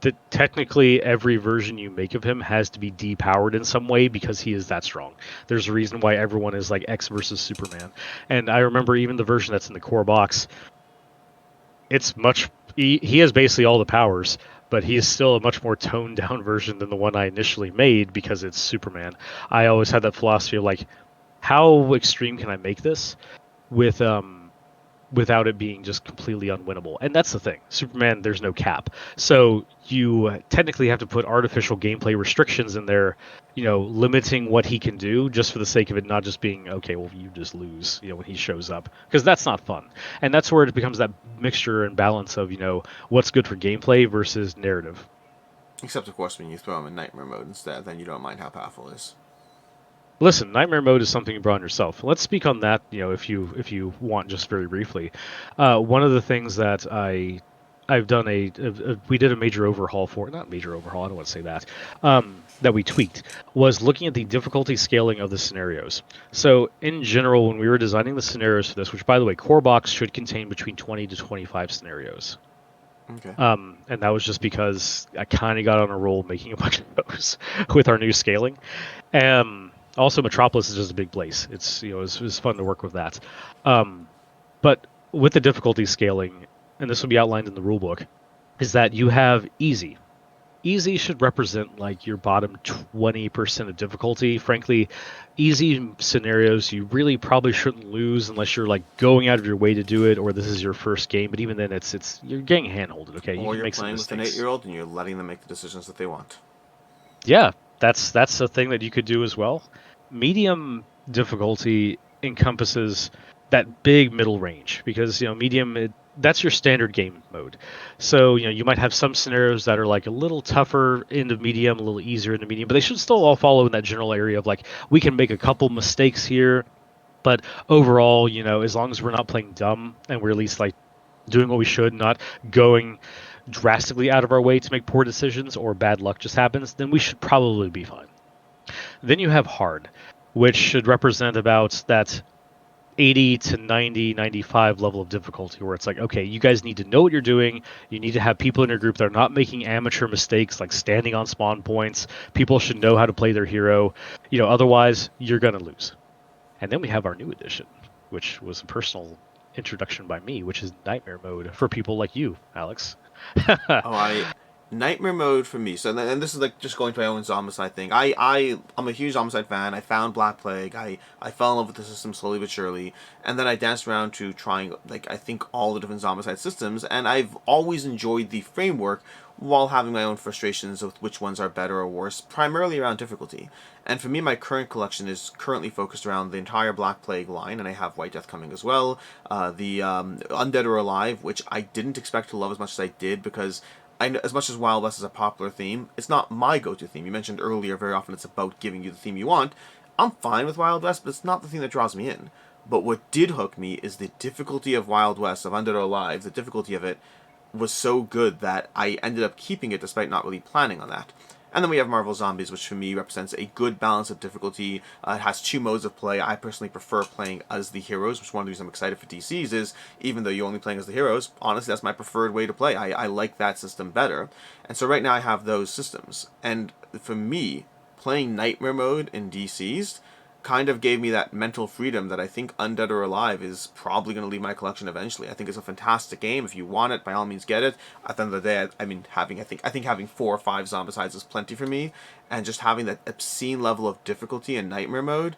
that technically every version you make of him has to be depowered in some way because he is that strong. There's a reason why everyone is like X versus Superman. And I remember even the version that's in the core box, it's much he has basically all the powers, but he is still a much more toned down version than the one I initially made because it's Superman. I always had that philosophy of, like, how extreme can I make this with without it being just completely unwinnable. And that's the thing. Superman, there's no cap. So you technically have to put artificial gameplay restrictions in there, limiting what he can do just for the sake of it not just being, okay, well, you just lose, when he shows up. Because that's not fun. And that's where it becomes that mixture and balance of, what's good for gameplay versus narrative. Except, of course, when you throw him in nightmare mode instead, then you don't mind how powerful it is. Listen, nightmare mode is something you brought on yourself. Let's speak on that, if you want, just very briefly. One of the things that I've done we did a major overhaul for, not major overhaul, I don't want to say that, that we tweaked, was looking at the difficulty scaling of the scenarios. So in general, when we were designing the scenarios for this, which by the way, Core Box should contain between 20 to 25 scenarios. Okay. And that was just because I kind of got on a roll making a bunch of those with our new scaling. Also, Metropolis is just a big place. It's fun to work with that. But with the difficulty scaling, and this will be outlined in the rulebook, is that you have easy. Easy should represent like your bottom 20% of difficulty. Frankly, easy scenarios you really probably shouldn't lose unless you're like going out of your way to do it, or this is your first game. But even then, it's you're getting handholded. Okay, Or you can you're make some playing with an mistakes. 8-year-old and you're letting them make the decisions that they want. Yeah, that's a thing that you could do as well. Medium difficulty encompasses that big middle range because medium that's your standard game mode. So you might have some scenarios that are like a little tougher into medium, a little easier into medium, but they should still all follow in that general area of like we can make a couple mistakes here, but overall, as long as we're not playing dumb and we're at least like doing what we should, not going drastically out of our way to make poor decisions or bad luck just happens, then we should probably be fine. Then you have hard, which should represent about that 80 to 90, 95 level of difficulty where it's like, okay, you guys need to know what you're doing. You need to have people in your group that are not making amateur mistakes like standing on spawn points. People should know how to play their hero. Otherwise, you're going to lose. And then we have our new edition, which was a personal introduction by me, which is nightmare mode for people like you, Alex. Oh, nightmare mode for me. So, and this is like just going to my own Zombicide thing. I'm a huge Zombicide fan. I found Black Plague. I fell in love with the system slowly but surely, and then I danced around to trying like I think all the different Zombicide systems, and I've always enjoyed the framework while having my own frustrations with which ones are better or worse, primarily around difficulty. And for me, my current collection is currently focused around the entire Black Plague line, and I have White Death coming as well. The Undead or Alive, which I didn't expect to love as much as I did because I know, as much as Wild West is a popular theme, it's not my go-to theme. You mentioned earlier, very often it's about giving you the theme you want. I'm fine with Wild West, but it's not the theme that draws me in. But what did hook me is the difficulty of Wild West, of Undead or Alive. The difficulty of it was so good that I ended up keeping it despite not really planning on that. And then we have Marvel Zombies, which for me represents a good balance of difficulty. It has two modes of play. I personally prefer playing as the heroes, which is one of the reasons I'm excited for DCs is, even though you're only playing as the heroes, honestly, that's my preferred way to play. I like that system better. And so right now I have those systems. And for me, playing Nightmare Mode in DCs kind of gave me that mental freedom that I think Undead or Alive is probably going to leave my collection eventually. I think it's a fantastic game. If you want it, by all means get it. At the end of the day, I mean, I think having 4 or 5 Zombicides is plenty for me, and just having that obscene level of difficulty in Nightmare Mode,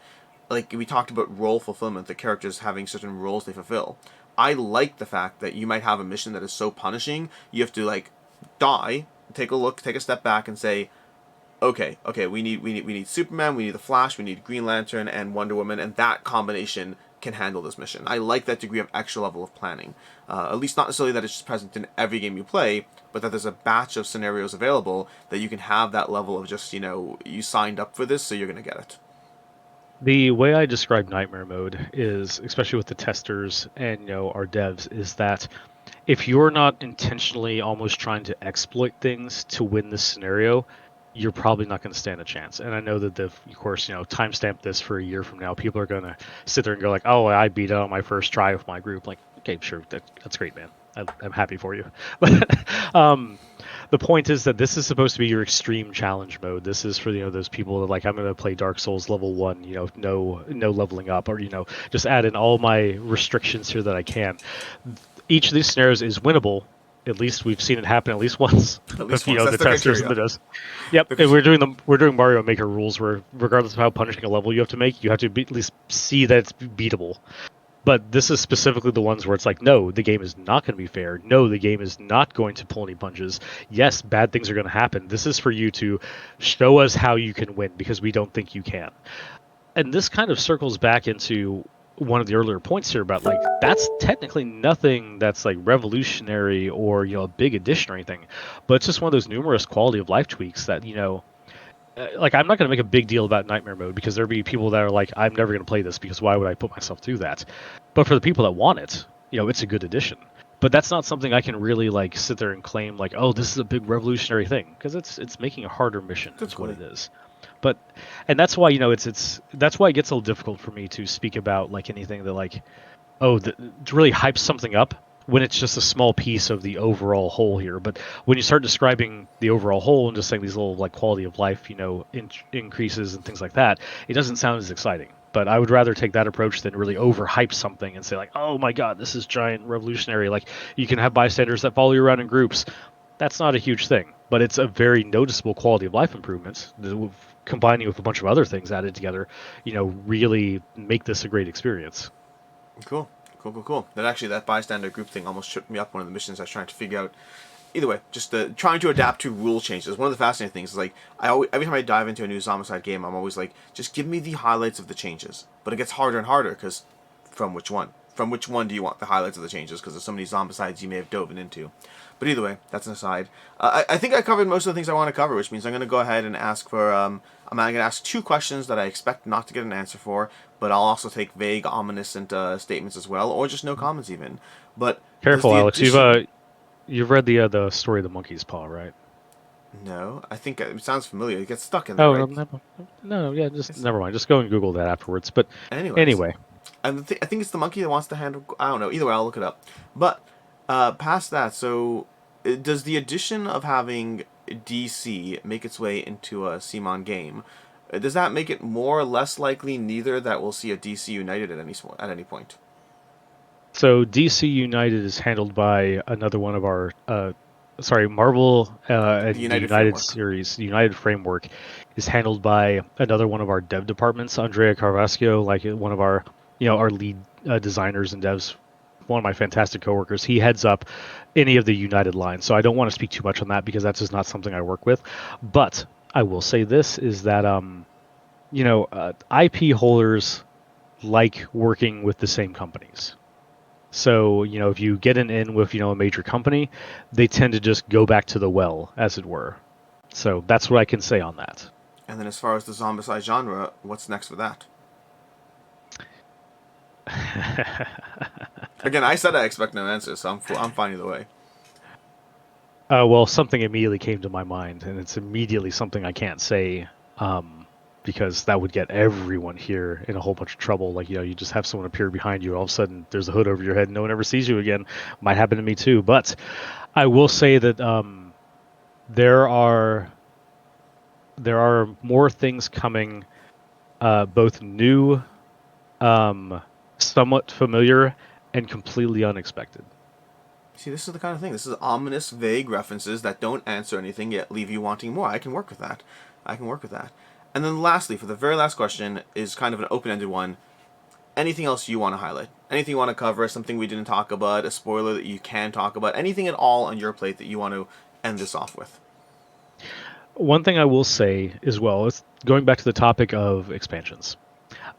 like we talked about role fulfillment, the characters having certain roles they fulfill. I like the fact that you might have a mission that is so punishing, you have to like die, take a look, take a step back, and say, okay, we need Superman, we need the Flash, we need Green Lantern and Wonder Woman, and that combination can handle this mission. I like that degree of extra level of planning. At least not necessarily that it's just present in every game you play, but that there's a batch of scenarios available that you can have that level of just, you signed up for this, so you're going to get it. The way I describe nightmare mode is, especially with the testers and our devs, is that if you're not intentionally almost trying to exploit things to win this scenario, you're probably not going to stand a chance. And I know that of course, timestamp this for a year from now, people are going to sit there and go like, "Oh, I beat it on my first try with my group." Like, okay, sure, that's great, man. I'm happy for you. But the point is that this is supposed to be your extreme challenge mode. This is for those people that like, I'm going to play Dark Souls level 1, no leveling up, or just add in all my restrictions here that I can. Each of these scenarios is winnable. At least we've seen it happen at least once. At least With, once. That's the the testers and criteria. the devs. Yep, and we're doing Mario Maker rules where regardless of how punishing a level you have to make, you have to at least see that it's beatable. But this is specifically the ones where it's like, no, the game is not going to be fair. No, the game is not going to pull any punches. Yes, bad things are going to happen. This is for you to show us how you can win because we don't think you can. And this kind of circles back into one of the earlier points here about like that's technically nothing that's like revolutionary or a big addition or anything, but it's just one of those numerous quality of life tweaks that like I'm not going to make a big deal about nightmare mode because there'll be people that are like, I'm never going to play this because why would I put myself through that? But for the people that want it, it's a good addition. But that's not something I can really like sit there and claim like, oh, this is a big revolutionary thing because it's making a harder mission is what it is. But and that's why it's that's why it gets a little difficult for me to speak about like anything that like to really hype something up when it's just a small piece of the overall whole here. But when you start describing the overall whole and just saying these little like quality of life, increases and things like that, it doesn't sound as exciting. But I would rather take that approach than really overhype something and say like, oh my god, this is giant revolutionary. Like you can have bystanders that follow you around in groups. That's not a huge thing, but it's a very noticeable quality of life improvement. Combining with a bunch of other things added together, really make this a great experience. Cool. Cool. That bystander group thing almost tripped me up one of the missions I was trying to figure out. Either way, just trying to adapt to rule changes. One of the fascinating things is like every time I dive into a new Zombicide game, I'm always like, just give me the highlights of the changes. But it gets harder and harder because from which one? From which one do you want the highlights of the changes? Because there's so many Zombicides you may have dove into. But either way, that's an aside. I think I covered most of the things I want to cover, which means I'm going to go ahead and ask for. I'm going to ask 2 questions that I expect not to get an answer for, but I'll also take vague, ominous statements as well, or just no comments even. But careful, Alex. You've read the story of the monkey's paw, right? No, I think it sounds familiar. It gets stuck in there, Oh, right? no, yeah, just never mind. Just go and Google that afterwards. But Anyways, anyway, I think it's the monkey that wants to handle. I don't know. Either way, I'll look it up. But past that, so does the addition of having DC make its way into a CMON game? Does that make it more or less likely neither that we'll see a DC United at any point? so DC United is handled by another one of our Marvel The and the United United framework. series, the United framework, is handled by another one of our dev departments, Andrea Carvasco, like one of our, our lead designers and devs, one of my fantastic coworkers. He heads up any of the United lines, so I don't want to speak too much on that because that's just not something I work with. But I will say this is that, IP holders like working with the same companies. So, if you get an in with, a major company, they tend to just go back to the well, as it were. So that's what I can say on that. And then as far as the zombicide genre, what's next for that? Again, I said I expect no answer, so I'm fine either way. Well, something immediately came to my mind, and it's immediately something I can't say because that would get everyone here in a whole bunch of trouble. Like, you just have someone appear behind you, all of a sudden there's a hood over your head, and no one ever sees you again. Might happen to me too. But I will say that there are more things coming, both new, somewhat familiar, and completely unexpected. See, this is the kind of thing. This is ominous, vague references that don't answer anything yet leave you wanting more. I can work with that. And then lastly, for the very last question, is kind of an open-ended one. Anything else you want to highlight? Anything you want to cover? Something we didn't talk about? A spoiler that you can talk about? Anything at all on your plate that you want to end this off with? One thing I will say as well is going back to the topic of expansions.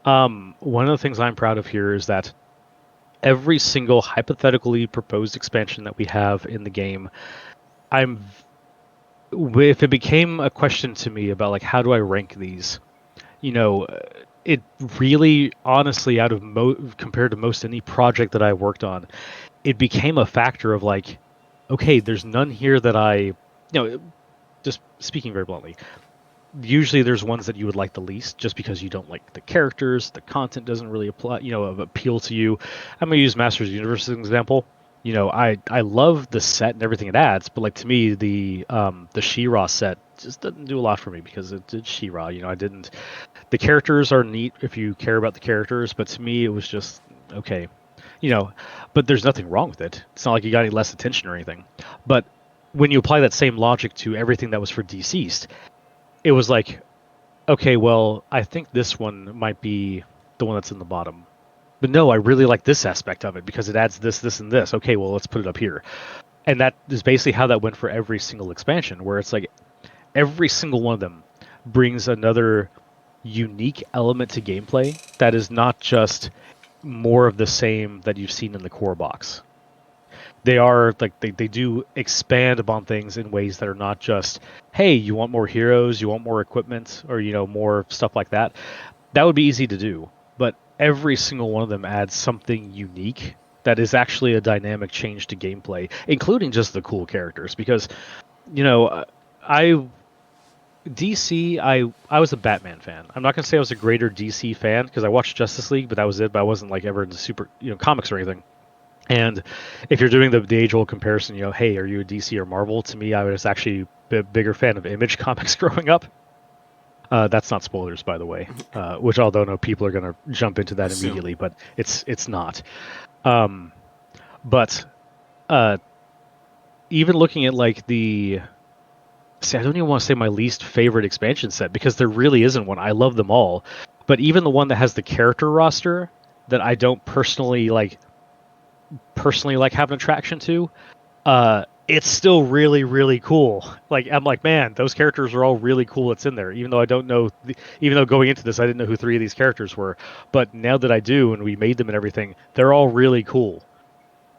One of the things I'm proud of here is that every single hypothetically proposed expansion that we have in the game, if it became a question to me about like how do I rank these, it really honestly compared to most any project that I worked on, it became a factor of like, okay, there's none here that just speaking very bluntly, usually there's ones that you would like the least just because you don't like the characters, the content doesn't really appeal to you. I'm going to use Masters of the Universe as an example. I love the set and everything it adds, but like to me the She-Ra set just doesn't do a lot for me because it's She-Ra. I didn't. The characters are neat if you care about the characters, but to me it was just okay. But there's nothing wrong with it. It's not like you got any less attention or anything. But when you apply that same logic to everything that was for DCeased, it was like, okay, well, I think this one might be the one that's in the bottom. but no, I really like this aspect of it because it adds this, this, and this. Okay, well, let's put it up here. And that is basically how that went for every single expansion, where it's like every single one of them brings another unique element to gameplay that is not just more of the same that you've seen in the core box. They are like they do expand upon things in ways that are not just, hey, you want more heroes, you want more equipment, or more stuff like that. That would be easy to do, but every single one of them adds something unique that is actually a dynamic change to gameplay, including just the cool characters. Because you know, I DC, I was a Batman fan. I'm not gonna say I was a greater DC fan because I watched Justice League, but that was it. But I wasn't like ever into super comics or anything. And if you're doing the age old comparison, hey, are you a DC or Marvel? To me, I was actually a bigger fan of Image Comics growing up. That's not spoilers, by the way. Which although no people are gonna jump into that Assume. immediately, but it's not. Um, but uh, even looking at like the see, I don't even want to say my least favorite expansion set because there really isn't one. I love them all, but even the one that has the character roster that I don't personally like have an attraction to, it's still really really cool. Like I'm like, man, those characters are all really cool. It's in there, even though I don't know. Even though going into this, I didn't know who three of these characters were, but now that I do, and we made them and everything, they're all really cool.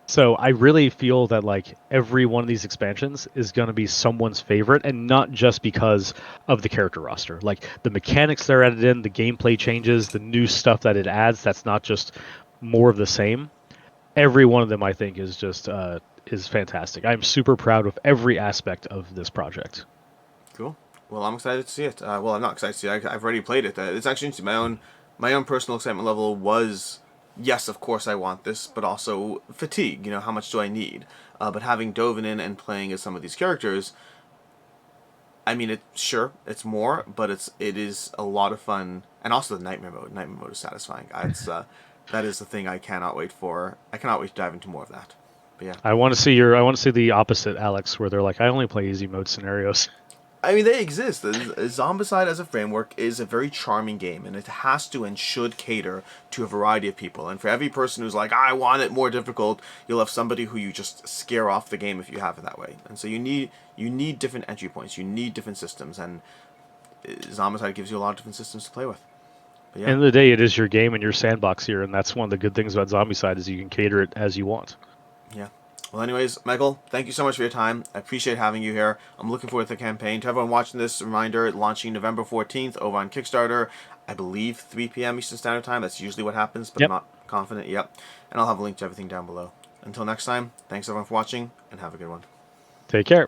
So I really feel that like every one of these expansions is going to be someone's favorite, and not just because of the character roster. Like the mechanics that are added in, the gameplay changes, the new stuff that it adds. That's not just more of the same. Every one of them, I think, is fantastic. I'm super proud of every aspect of this project. Cool. Well, I'm excited to see it. Well, I'm not excited to see it. I've already played it. It's actually interesting. My own personal excitement level was, yes, of course I want this, but also fatigue. How much do I need? But having dove in and playing as some of these characters, I mean, it's more, but it is a lot of fun, and also the nightmare mode. Nightmare mode is satisfying. That is the thing I cannot wait for. I cannot wait to dive into more of that. But yeah. I want to see the opposite, Alex, where they're like, I only play easy mode scenarios. I mean, they exist. Zombicide as a framework is a very charming game, and it has to and should cater to a variety of people. And for every person who's like, I want it more difficult, you'll have somebody who you just scare off the game if you have it that way. And so you need different entry points. You need different systems, and Zombicide gives you a lot of different systems to play with. But yeah, End of the day, it is your game and your sandbox here, and that's one of the good things about Zombicide is you can cater it as you want. yeah. Well, anyways, Michael, thank you so much for your time. I appreciate having you here. I'm looking forward to the campaign. To everyone watching this, reminder, launching November 14th over on Kickstarter. I believe 3 p.m. Eastern Standard Time. That's usually what happens, but I'm Yep. not confident. Yep. And I'll have a link to everything down below. Until next time, thanks everyone for watching, and have a good one. Take care.